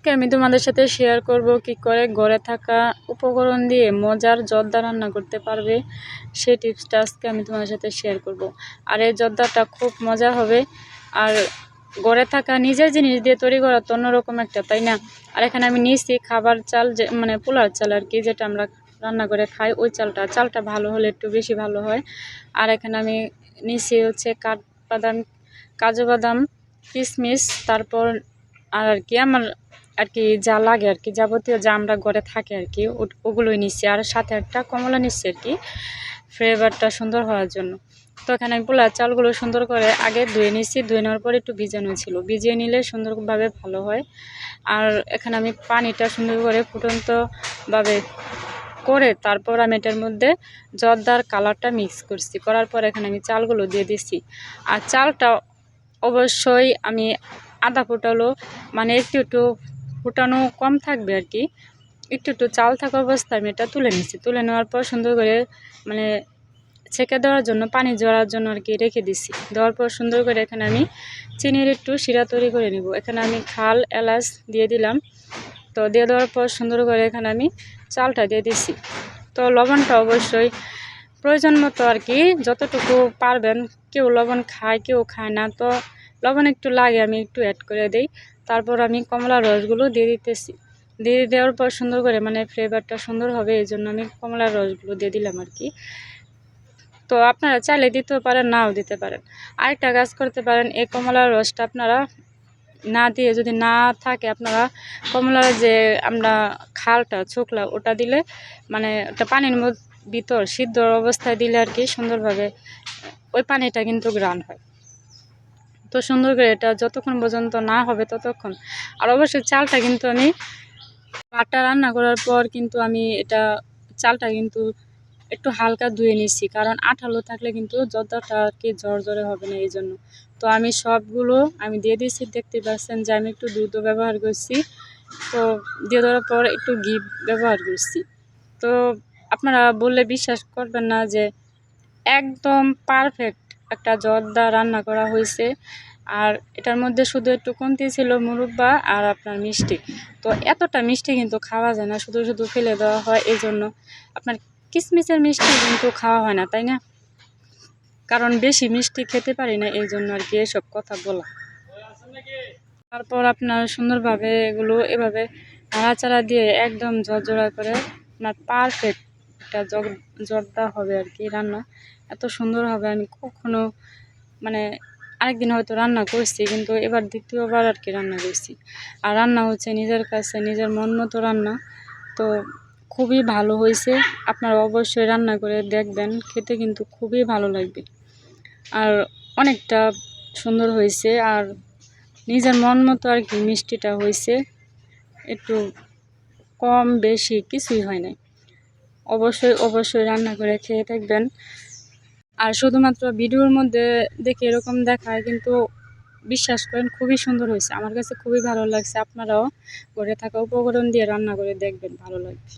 আজকে আমি তোমাদের সাথে শেয়ার করব কি করে ঘরে থাকা উপকরণ দিয়ে মজার জর্দা রান্না করতে পারবে সেই টিপসটা আজকে আমি তোমাদের সাথে শেয়ার করব। আর এই জর্দাটা খুব মজা হবে। আর ঘরে থাকা নিজের জিনিস দিয়ে তৈরি করা তো অন্যরকম একটা, তাই না? আর এখানে আমি নিয়েছি খাবার চাল, যে মানে পোলার চাল আর কি, যেটা আমরা রান্না করে খাই, ওই চালটা ভালো হলে একটু বেশি ভালো হয়। আর এখানে আমি নিয়েছি হচ্ছে কাঠবাদাম, কাজু বাদাম, কিশমিশ, তারপর আর কি আমার আর কি যা লাগে আর কি, যাবতীয় যা আমরা ঘরে থাকে আর কি, ওগুলোই নিচ্ছি। আর সাথে একটা কমলা নিচ্ছি আর কি, ফ্লেভারটা সুন্দর হওয়ার জন্য। তো এখানে আমি পোলার চালগুলো সুন্দর করে আগে ধুয়ে নিচ্ছি, ধুয়ে নেওয়ার পর একটু ভিজানো ছিল, ভিজিয়ে নিলে সুন্দরভাবে ভালো হয়। আর এখানে আমি পানিটা সুন্দর করে ফুটন্তভাবে করে তারপর আমি এটার মধ্যে জর্দার কালারটা মিক্স করছি, করার পর এখানে আমি চালগুলো দিয়ে দিচ্ছি। আর চালটা অবশ্যই আমি আধা ফুটালো, মানে একটু ফুটানো কম থাকবে আর কি, একটু চাল থাকা অবস্থায় আমি এটা তুলে নিচ্ছি। তুলে নেওয়ার পর সুন্দর করে মানে ছেঁকে দেওয়ার জন্য, পানি ঝরার জন্য আর কি রেখে দিচ্ছি। দেওয়ার পর সুন্দর করে এখানে আমি চিনির একটু শিরা তৈরি করে নিব। এখানে আমি খাল এলাচ দিয়ে দিলাম। তো দিয়ে দেওয়ার পর সুন্দর করে এখানে আমি চালটা দিয়ে দিচ্ছি। তো লবণটা অবশ্যই প্রয়োজন মতো আর কি, যতটুকু পারবেন। কেউ লবণ খায়, কেউ খায় না, তো লবণ একটু লাগে, আমি একটু অ্যাড করে দিই। তারপর আমি কমলার রসগুলো দিয়ে দিতেছি। দিয়ে দেওয়ার পর সুন্দর করে মানে ফ্লেভারটা সুন্দর হবে, এই জন্য আমি কমলার রসগুলো দিয়ে দিলাম আর কি। তো আপনারা চাইলে দিতেও পারেন, নাও দিতে পারেন। আরেকটা কাজ করতে পারেন, এই কমলার রসটা আপনারা না দিয়ে, যদি না থাকে আপনারা কমলার যে আমরা খালটা ছোকলা, ওটা দিলে মানে ওটা পানির ভিতর সিদ্ধ অবস্থায় দিলে আর কি সুন্দরভাবে ওই পানিটা কিন্তু গ্রান হয়। তো সুন্দর করে এটা যতক্ষণ পর্যন্ত না হবে ততক্ষণ। আর অবশ্যই চালটা কিন্তু আমি পাটা রান্না করার পর কিন্তু আমি এটা চালটা কিন্তু একটু হালকা ধুয়ে নিচ্ছি, কারণ আঠালো থাকলে কিন্তু জর্দাটা আর কি ঝরঝরে হবে না, এই জন্য। তো আমি সবগুলো আমি দিয়ে দিচ্ছি, দেখতে পাচ্ছেন যে আমি একটু দুধও ব্যবহার করছি। তো দিয়ে দেওয়ার পর একটু ঘি ব্যবহার করছি। তো আপনারা বললে বিশ্বাস করবেন না যে একদম পারফেক্ট একটা জর্দা রান্না করা হয়েছে। আর এটার মধ্যে শুধু একটু কমতি ছিল মুরব্বা আর আপনার মিষ্টি। তো এতটা মিষ্টি কিন্তু খাওয়া যায় না, শুধু শুধু ফেলে দেওয়া হয়, এই জন্য আপনার কিশমিশের মিষ্টি কিন্তু খাওয়া হয় না, তাই না? কারণ বেশি মিষ্টি খেতে পারি না, এই জন্য আর কি এসব কথা বলা। তারপর আপনার সুন্দরভাবে এগুলো এভাবে নাড়াচাড়া দিয়ে একদম ঝরঝরা করে আপনার পারফেক্ট একটা জর্দা হবে আর কি রান্না। এত সুন্দর হবে, আমি কখনো মানে আরেকদিন হয়তো রান্না করছি, কিন্তু এবার দ্বিতীয়বার আর কি রান্না করছি। আর রান্না হচ্ছে নিজের কাছে নিজের মন মতো রান্না। তো খুবই ভালো হয়েছে, আপনারা অবশ্যই রান্না করে দেখবেন, খেতে কিন্তু খুবই ভালো লাগবে। আর অনেকটা সুন্দর হয়েছে, আর নিজের মন মতো আর কি মিষ্টিটা হয়েছে, একটু কম বেশি কিছুই হয় নাই। অবশ্যই রান্না করে খেয়ে থাকবেন। আর শুধুমাত্র ভিডিওর মধ্যে দেখে এরকম দেখায়, কিন্তু বিশ্বাস করেন খুবই সুন্দর হয়েছে, আমার কাছে খুবই ভালো লাগছে। আপনারাও ঘরে থাকা উপকরণ দিয়ে রান্না করে দেখবেন, ভালো লাগবে।